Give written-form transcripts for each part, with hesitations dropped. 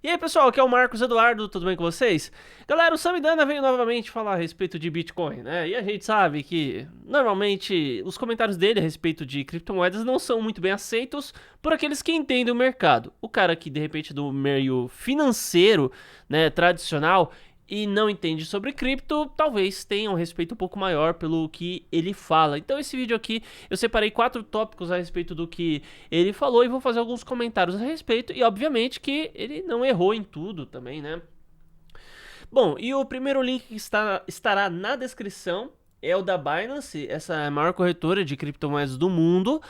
E aí pessoal, aqui é o Marcos Eduardo, tudo bem com vocês? Galera, o Samidana veio novamente falar a respeito de Bitcoin, né? E a gente sabe que normalmente os comentários dele a respeito de criptomoedas não são muito bem aceitos por aqueles que entendem o mercado. O cara que de repente do meio financeiro, né, tradicional e não entende sobre cripto, talvez tenha um respeito um pouco maior pelo que ele fala. Então esse vídeo aqui eu separei 4 tópicos a respeito do que ele falou e vou fazer alguns comentários a respeito e obviamente que ele não errou em tudo também, né? Bom, e o primeiro link que estará na descrição é o da Binance, essa é a maior corretora de criptomoedas do mundo.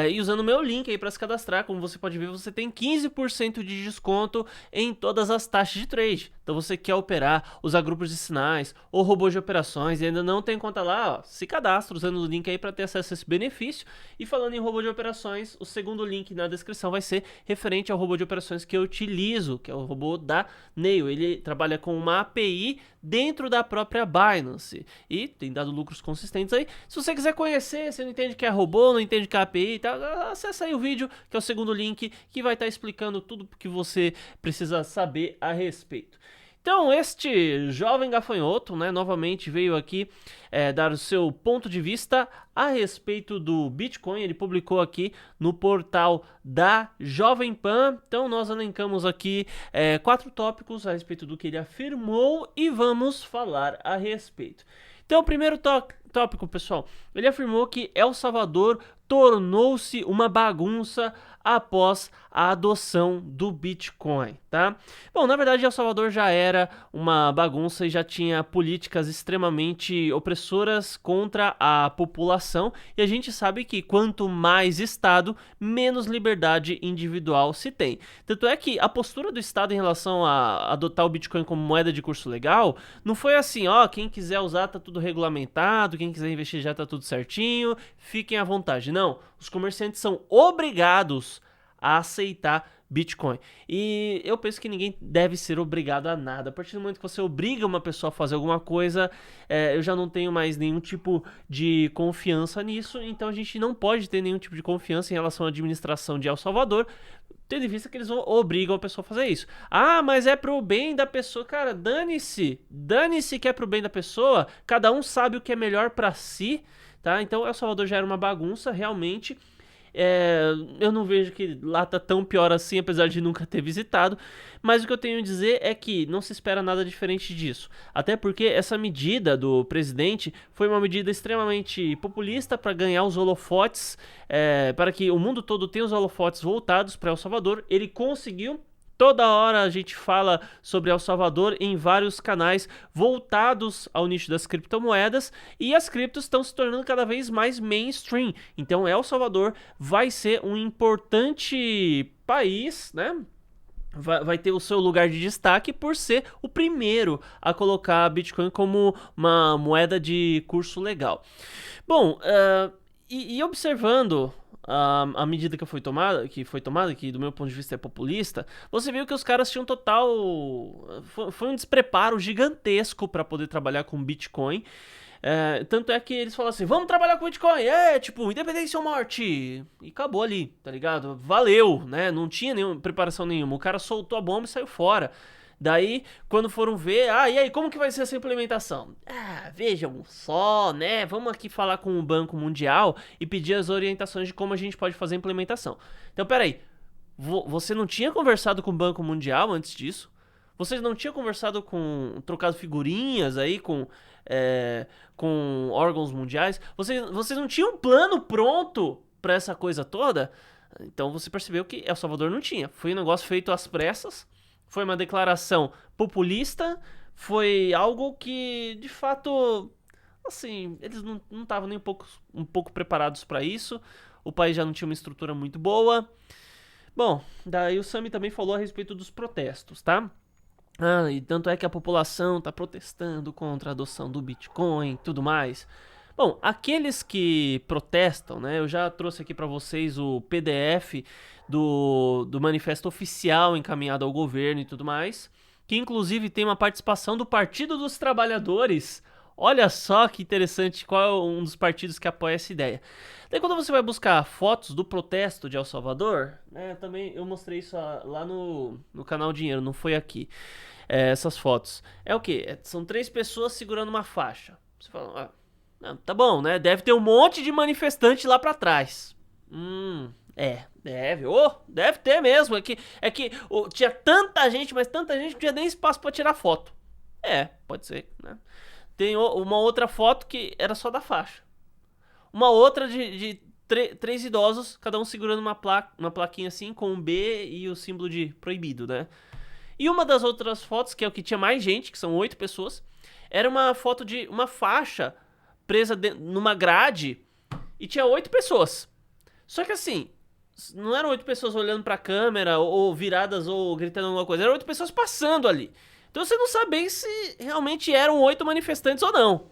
E usando o meu link aí para se cadastrar, como você pode ver, você tem 15% de desconto em todas as taxas de trade. Então você quer operar, usar grupos de sinais ou robôs de operações e ainda não tem conta lá, ó, se cadastra usando o link aí para ter acesso a esse benefício. E falando em robô de operações, o segundo link na descrição vai ser referente ao robô de operações que eu utilizo, que é o robô da Nail. Ele trabalha com uma API dentro da própria Binance e tem dado lucros consistentes aí. Se você quiser conhecer, você não entende que é robô, não entende que é API e tal, acessa aí o vídeo, que é o segundo link, que vai estar explicando tudo que você precisa saber a respeito. Então, este jovem gafanhoto, né, novamente veio aqui dar o seu ponto de vista a respeito do Bitcoin. Ele publicou aqui no portal da Jovem Pan. Então, nós elencamos aqui 4 tópicos a respeito do que ele afirmou e vamos falar a respeito. Então, o primeiro tópico, pessoal, ele afirmou que El Salvador tornou-se uma bagunça após a adoção do Bitcoin, tá? Bom, na verdade, El Salvador já era uma bagunça e já tinha políticas extremamente opressoras contra a população, e a gente sabe que quanto mais Estado, menos liberdade individual se tem. Tanto é que a postura do Estado em relação a adotar o Bitcoin como moeda de curso legal não foi assim, ó, quem quiser usar tá tudo regulamentado, quem quiser investir já tá tudo certinho, fiquem à vontade. Não, os comerciantes são obrigados a aceitar Bitcoin. E eu penso que ninguém deve ser obrigado a nada. A partir do momento que você obriga uma pessoa a fazer alguma coisa, eu já não tenho mais nenhum tipo de confiança nisso. Então a gente não pode ter nenhum tipo de confiança em relação à administração de El Salvador, tendo em vista que eles obrigam a pessoa a fazer isso. Ah, mas é pro bem da pessoa. Cara, dane-se. Dane-se que é pro bem da pessoa. Cada um sabe o que é melhor pra si, tá? Então El Salvador já era uma bagunça, realmente. Eu não vejo que lá tá tão pior assim, apesar de nunca ter visitado, mas o que eu tenho a dizer é que não se espera nada diferente disso, até porque essa medida do presidente foi uma medida extremamente populista para ganhar os holofotes, para que o mundo todo tenha os holofotes voltados para El Salvador. Ele conseguiu. Toda hora a gente fala sobre El Salvador em vários canais voltados ao nicho das criptomoedas e as criptos estão se tornando cada vez mais mainstream. Então El Salvador vai ser um importante país, né? Vai ter o seu lugar de destaque por ser o primeiro a colocar Bitcoin como uma moeda de curso legal. Bom, e observando a medida que foi tomada, que do meu ponto de vista é populista, você viu que os caras tinham total. Foi um despreparo gigantesco para poder trabalhar com Bitcoin. Tanto é que eles falam assim: vamos trabalhar com Bitcoin, tipo, independência ou morte. E acabou ali, tá ligado? Valeu, né? Não tinha preparação nenhuma. O cara soltou a bomba e saiu fora. Daí, quando foram ver, e aí, como que vai ser essa implementação? Vejam só, né? Vamos aqui falar com o Banco Mundial e pedir as orientações de como a gente pode fazer a implementação. Então, peraí, você não tinha conversado com o Banco Mundial antes disso? Vocês não tinham trocado figurinhas aí com órgãos mundiais? Vocês não tinham um plano pronto para essa coisa toda? Então você percebeu que El Salvador não tinha. Foi um negócio feito às pressas. Foi uma declaração populista, foi algo que, de fato, assim, eles não estavam nem um pouco preparados para isso, o país já não tinha uma estrutura muito boa. Bom, daí o Sami também falou a respeito dos protestos, tá? E tanto é que a população está protestando contra a adoção do Bitcoin e tudo mais. Bom, aqueles que protestam, né? Eu já trouxe aqui para vocês o PDF do manifesto oficial encaminhado ao governo e tudo mais, que inclusive tem uma participação do Partido dos Trabalhadores. Olha só que interessante qual é um dos partidos que apoia essa ideia. Daí quando você vai buscar fotos do protesto de El Salvador, né, também eu mostrei isso lá no canal Dinheiro, não foi aqui, essas fotos. É o quê? São 3 pessoas segurando uma faixa. Você fala, não, tá bom, né? Deve ter um monte de manifestante lá pra trás. Deve. Deve ter mesmo. É que tinha tanta gente, mas tanta gente que não tinha nem espaço pra tirar foto. Pode ser, né? Tem uma outra foto que era só da faixa. Uma outra de 3 idosos, cada um segurando uma plaquinha assim, com um B e o símbolo de proibido, né? E uma das outras fotos, que é o que tinha mais gente, que são 8 pessoas, era uma foto de uma faixa presa numa grade e tinha 8 pessoas. Só que assim, não eram 8 pessoas olhando pra câmera ou viradas ou gritando alguma coisa, eram 8 pessoas passando ali. Então você não sabe se realmente eram 8 manifestantes ou não.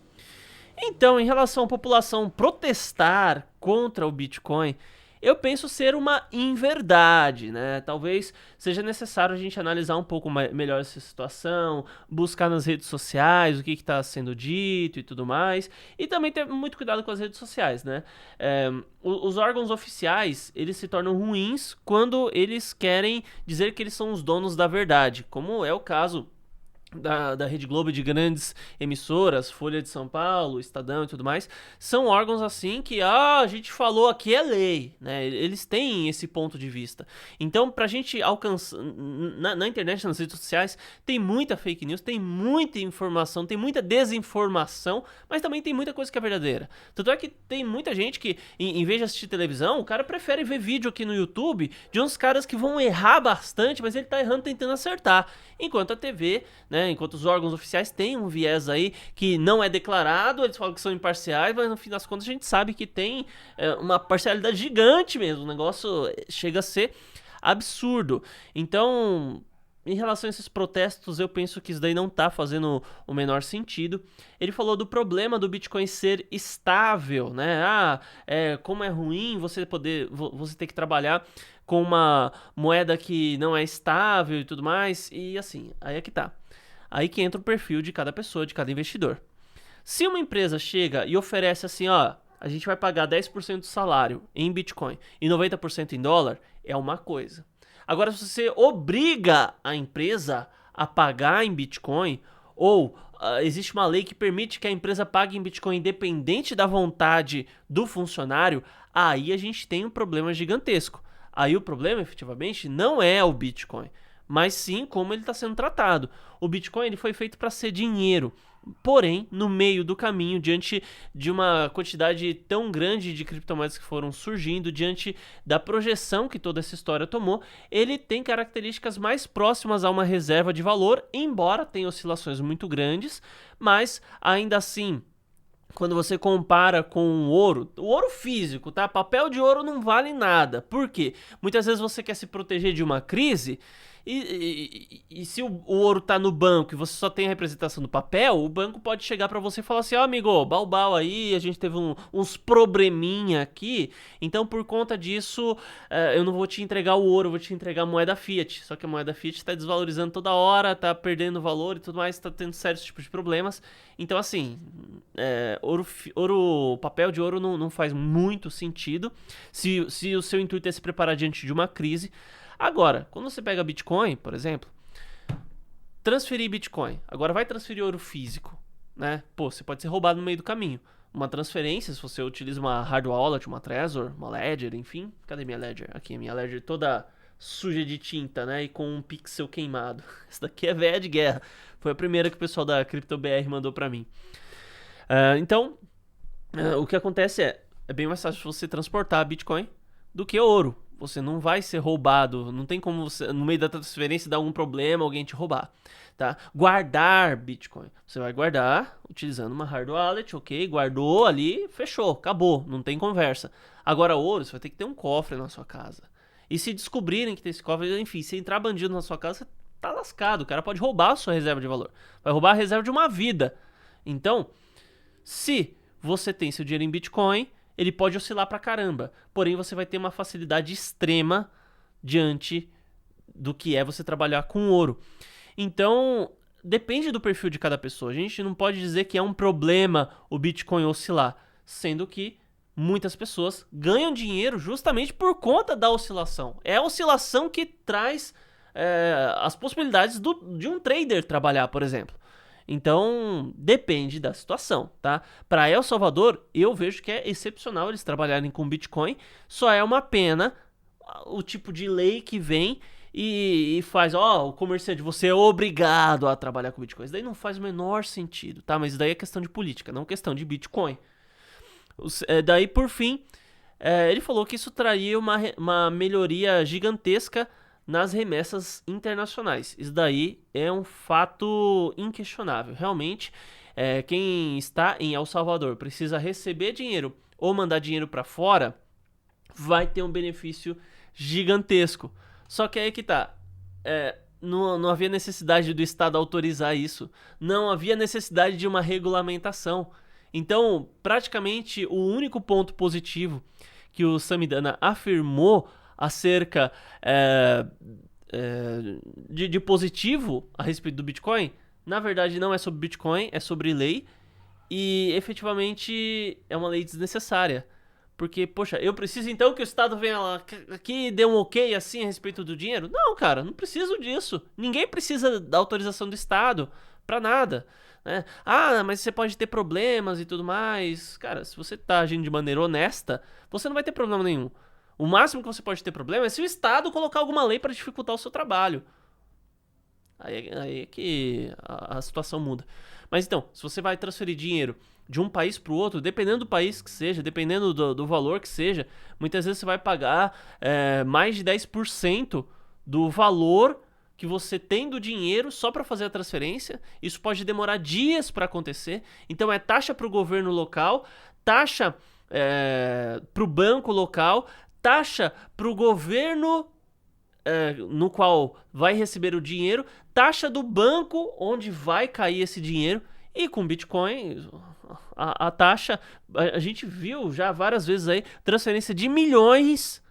Então, em relação à população protestar contra o Bitcoin, eu penso ser uma inverdade, né? Talvez seja necessário a gente analisar um pouco melhor essa situação, buscar nas redes sociais o que está sendo dito e tudo mais, e também ter muito cuidado com as redes sociais, né? Os órgãos oficiais, eles se tornam ruins quando eles querem dizer que eles são os donos da verdade, como é o caso da Rede Globo, de grandes emissoras, Folha de São Paulo, Estadão e tudo mais, são órgãos assim que, a gente falou aqui é lei, né? Eles têm esse ponto de vista. Então, pra gente alcançar, na internet, nas redes sociais, tem muita fake news, tem muita informação, tem muita desinformação, mas também tem muita coisa que é verdadeira. Tanto é que tem muita gente que, em vez de assistir televisão, o cara prefere ver vídeo aqui no YouTube de uns caras que vão errar bastante, mas ele tá errando tentando acertar. Enquanto a TV, né, enquanto os órgãos oficiais têm um viés aí que não é declarado, eles falam que são imparciais, mas no fim das contas a gente sabe que tem uma parcialidade gigante mesmo, o negócio chega a ser absurdo. Então, em relação a esses protestos, eu penso que isso daí não tá fazendo o menor sentido. Ele falou do problema do Bitcoin ser estável, né? Como é ruim você ter que trabalhar com uma moeda que não é estável e tudo mais. E assim, aí é que tá. Aí que entra o perfil de cada pessoa, de cada investidor. Se uma empresa chega e oferece assim, a gente vai pagar 10% do salário em Bitcoin e 90% em dólar, é uma coisa. Agora, se você obriga a empresa a pagar em Bitcoin, ou existe uma lei que permite que a empresa pague em Bitcoin independente da vontade do funcionário, aí a gente tem um problema gigantesco. Aí o problema, efetivamente, não é o Bitcoin, mas sim como ele está sendo tratado. O Bitcoin ele foi feito para ser dinheiro. Porém, no meio do caminho, diante de uma quantidade tão grande de criptomoedas que foram surgindo, diante da projeção que toda essa história tomou, ele tem características mais próximas a uma reserva de valor, embora tenha oscilações muito grandes, mas ainda assim, quando você compara com o ouro físico, tá? Papel de ouro não vale nada. Por quê? Muitas vezes você quer se proteger de uma crise e se o ouro tá no banco e você só tem a representação do papel, o banco pode chegar pra você e falar assim, amigo, balbal aí, a gente teve uns probleminha aqui, então por conta disso eu não vou te entregar o ouro, eu vou te entregar a moeda fiat. Só que a moeda fiat tá desvalorizando toda hora, tá perdendo valor e tudo mais, tá tendo sérios tipos de problemas. Então assim, papel de ouro não faz muito sentido se o seu intuito é se preparar diante de uma crise. Agora, quando você pega Bitcoin, por exemplo, transferir Bitcoin, agora vai transferir ouro físico, né? Pô, você pode ser roubado no meio do caminho. Uma transferência, se você utiliza uma hard wallet, uma Trezor, uma Ledger, enfim. Cadê minha Ledger? Aqui, a minha Ledger toda suja de tinta, né? E com um pixel queimado. Essa daqui é velha de guerra. Foi a primeira que o pessoal da CryptoBR mandou pra mim. Então, o que acontece é bem mais fácil você transportar Bitcoin do que ouro. Você não vai ser roubado, não tem como você, no meio da transferência, dar algum problema, alguém te roubar, tá? Guardar Bitcoin. Você vai guardar utilizando uma hard wallet, ok? Guardou ali, fechou, acabou, não tem conversa. Agora ouro, você vai ter que ter um cofre na sua casa. E se descobrirem que tem esse cofre, enfim, se entrar bandido na sua casa, você tá lascado. O cara pode roubar a sua reserva de valor. Vai roubar a reserva de uma vida. Então, se você tem seu dinheiro em Bitcoin, ele pode oscilar pra caramba. Porém, você vai ter uma facilidade extrema diante do que é você trabalhar com ouro. Então, depende do perfil de cada pessoa. A gente não pode dizer que é um problema o Bitcoin oscilar, sendo que muitas pessoas ganham dinheiro justamente por conta da oscilação. É a oscilação que traz as possibilidades de um trader trabalhar, por exemplo. Então, depende da situação, tá? Para El Salvador, eu vejo que é excepcional eles trabalharem com Bitcoin. Só é uma pena o tipo de lei que vem e faz, o comerciante, você é obrigado a trabalhar com Bitcoin. Isso daí não faz o menor sentido, tá? Mas isso daí é questão de política, não questão de Bitcoin. Daí, por fim, ele falou que isso traria uma melhoria gigantesca nas remessas internacionais. Isso daí é um fato inquestionável. Realmente, quem está em El Salvador precisa receber dinheiro ou mandar dinheiro para fora, vai ter um benefício gigantesco. Só que aí que tá. Não havia necessidade do Estado autorizar isso. Não havia necessidade de uma regulamentação. Então, praticamente, o único ponto positivo que o Samidana afirmou acerca de positivo a respeito do Bitcoin, na verdade não é sobre Bitcoin, é sobre lei. E, efetivamente, é uma lei desnecessária. Porque, poxa, eu preciso então que o Estado venha lá aqui e dê um ok assim a respeito do dinheiro? Não, cara, não preciso disso. Ninguém precisa da autorização do Estado pra nada, né? Mas você pode ter problemas e tudo mais. Cara, se você tá agindo de maneira honesta, você não vai ter problema nenhum. O máximo que você pode ter problema é se o Estado colocar alguma lei pra dificultar o seu trabalho. Aí é que a situação muda. Mas então, se você vai transferir dinheiro de um país para o outro, dependendo do país que seja, dependendo do valor que seja, muitas vezes você vai pagar mais de 10% do valor que você tem do dinheiro só para fazer a transferência. Isso pode demorar dias para acontecer. Então é taxa para o governo local, taxa para o banco local, taxa para o governo no qual vai receber o dinheiro, taxa do banco onde vai cair esse dinheiro. E com Bitcoin, a taxa, a gente viu já várias vezes aí, transferência de milhões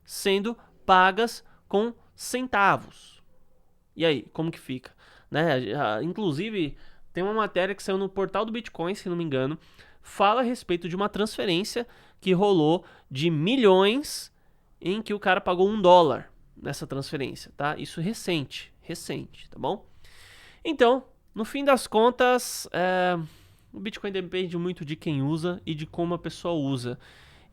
sendo pagas com centavos. E aí, como que fica? Né? Inclusive, tem uma matéria que saiu no portal do Bitcoin, se não me engano, fala a respeito de uma transferência que rolou de milhões em que o cara pagou $1 nessa transferência, tá? Isso recente, tá bom? Então, no fim das contas, o Bitcoin depende muito de quem usa e de como a pessoa usa.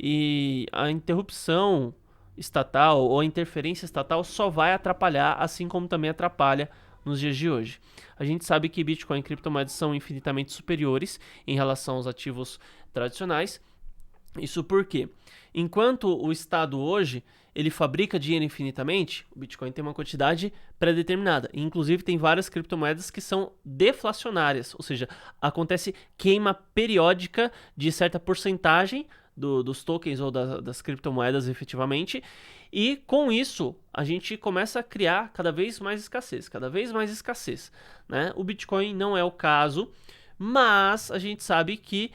E a interrupção estatal ou a interferência estatal só vai atrapalhar, assim como também atrapalha nos dias de hoje. A gente sabe que Bitcoin e criptomoedas são infinitamente superiores em relação aos ativos tradicionais. Isso porque, enquanto o Estado hoje ele fabrica dinheiro infinitamente, o Bitcoin tem uma quantidade pré-determinada. Inclusive, tem várias criptomoedas que são deflacionárias, ou seja, acontece queima periódica de certa porcentagem dos tokens ou das criptomoedas efetivamente, e com isso a gente começa a criar cada vez mais escassez, né? O Bitcoin não é o caso, mas a gente sabe que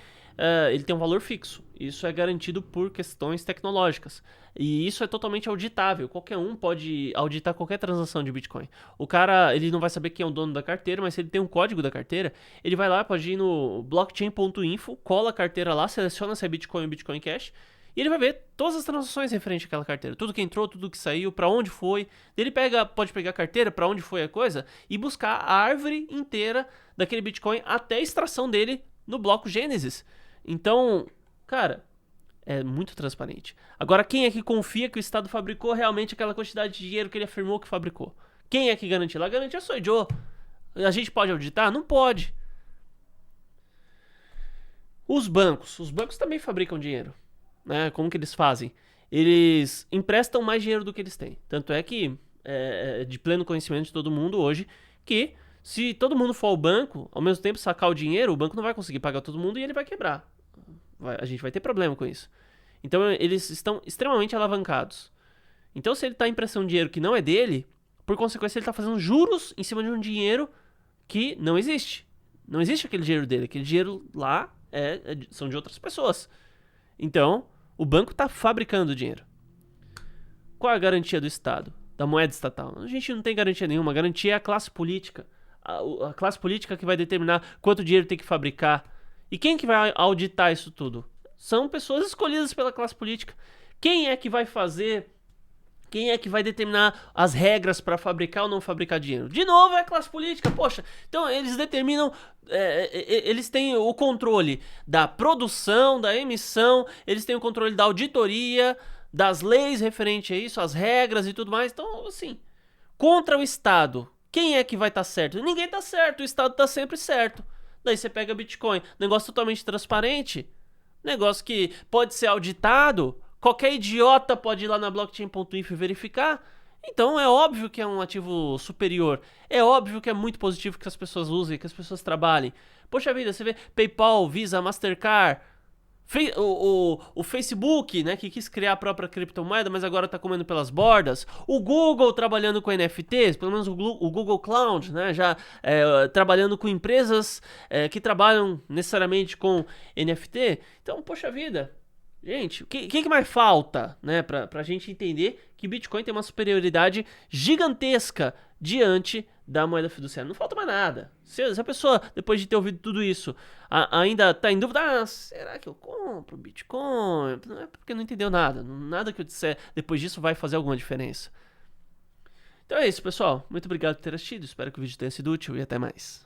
ele tem um valor fixo. Isso é garantido por questões tecnológicas. E isso é totalmente auditável. Qualquer um pode auditar qualquer transação de Bitcoin. O cara, ele não vai saber quem é o dono da carteira, mas se ele tem um código da carteira, ele vai lá, pode ir no blockchain.info, cola a carteira lá, seleciona se é Bitcoin ou Bitcoin Cash, e ele vai ver todas as transações referentes àquela carteira. Tudo que entrou, tudo que saiu, pra onde foi. Ele pode pegar a carteira, pra onde foi a coisa, e buscar a árvore inteira daquele Bitcoin até a extração dele no bloco Gênesis. Então, cara, é muito transparente. Agora, quem é que confia que o Estado fabricou realmente aquela quantidade de dinheiro que ele afirmou que fabricou? Quem é que garante? Lá garante sou eu. A gente pode auditar? Não pode. Os bancos também fabricam dinheiro, né? Como que eles fazem? Eles emprestam mais dinheiro do que eles têm. Tanto é que é de pleno conhecimento de todo mundo hoje que se todo mundo for ao banco, ao mesmo tempo sacar o dinheiro, o banco não vai conseguir pagar todo mundo e ele vai quebrar. A gente vai ter problema com isso. Então eles estão extremamente alavancados. Então se ele está emprestando dinheiro que não é dele, por consequência ele está fazendo juros em cima de um dinheiro que não existe. Não existe aquele dinheiro dele. Aquele dinheiro lá são de outras pessoas. Então o banco está fabricando dinheiro. Qual é a garantia do Estado? Da moeda estatal? A gente não tem garantia nenhuma. A garantia é a classe política. a classe política que vai determinar quanto dinheiro tem que fabricar. E quem que vai auditar isso tudo? São pessoas escolhidas pela classe política. Quem é que vai fazer... Quem é que vai determinar as regras para fabricar ou não fabricar dinheiro? De novo é a classe política, poxa. Então eles determinam, eles têm o controle da produção, da emissão, eles têm o controle da auditoria, das leis referentes a isso, as regras e tudo mais. Então, assim, contra o Estado, quem é que vai estar certo? Ninguém está certo, o Estado está sempre certo. Daí você pega Bitcoin, negócio totalmente transparente, negócio que pode ser auditado. Qualquer idiota pode ir lá na blockchain.info e verificar. Então é óbvio que é um ativo superior. É óbvio que é muito positivo que as pessoas usem, que as pessoas trabalhem. Poxa vida, você vê PayPal, Visa, Mastercard, o Facebook, né, que quis criar a própria criptomoeda, mas agora está comendo pelas bordas. O Google trabalhando com NFTs, pelo menos o Google Cloud, né, já trabalhando com empresas que trabalham necessariamente com NFT. Então, poxa vida... Gente, o que mais falta, né, pra gente entender que Bitcoin tem uma superioridade gigantesca diante da moeda fiduciária? Não falta mais nada. Se a pessoa, depois de ter ouvido tudo isso, ainda tá em dúvida, será que eu compro Bitcoin? Não é porque não entendeu nada. Nada que eu disser depois disso vai fazer alguma diferença. Então é isso, pessoal. Muito obrigado por ter assistido. Espero que o vídeo tenha sido útil e até mais.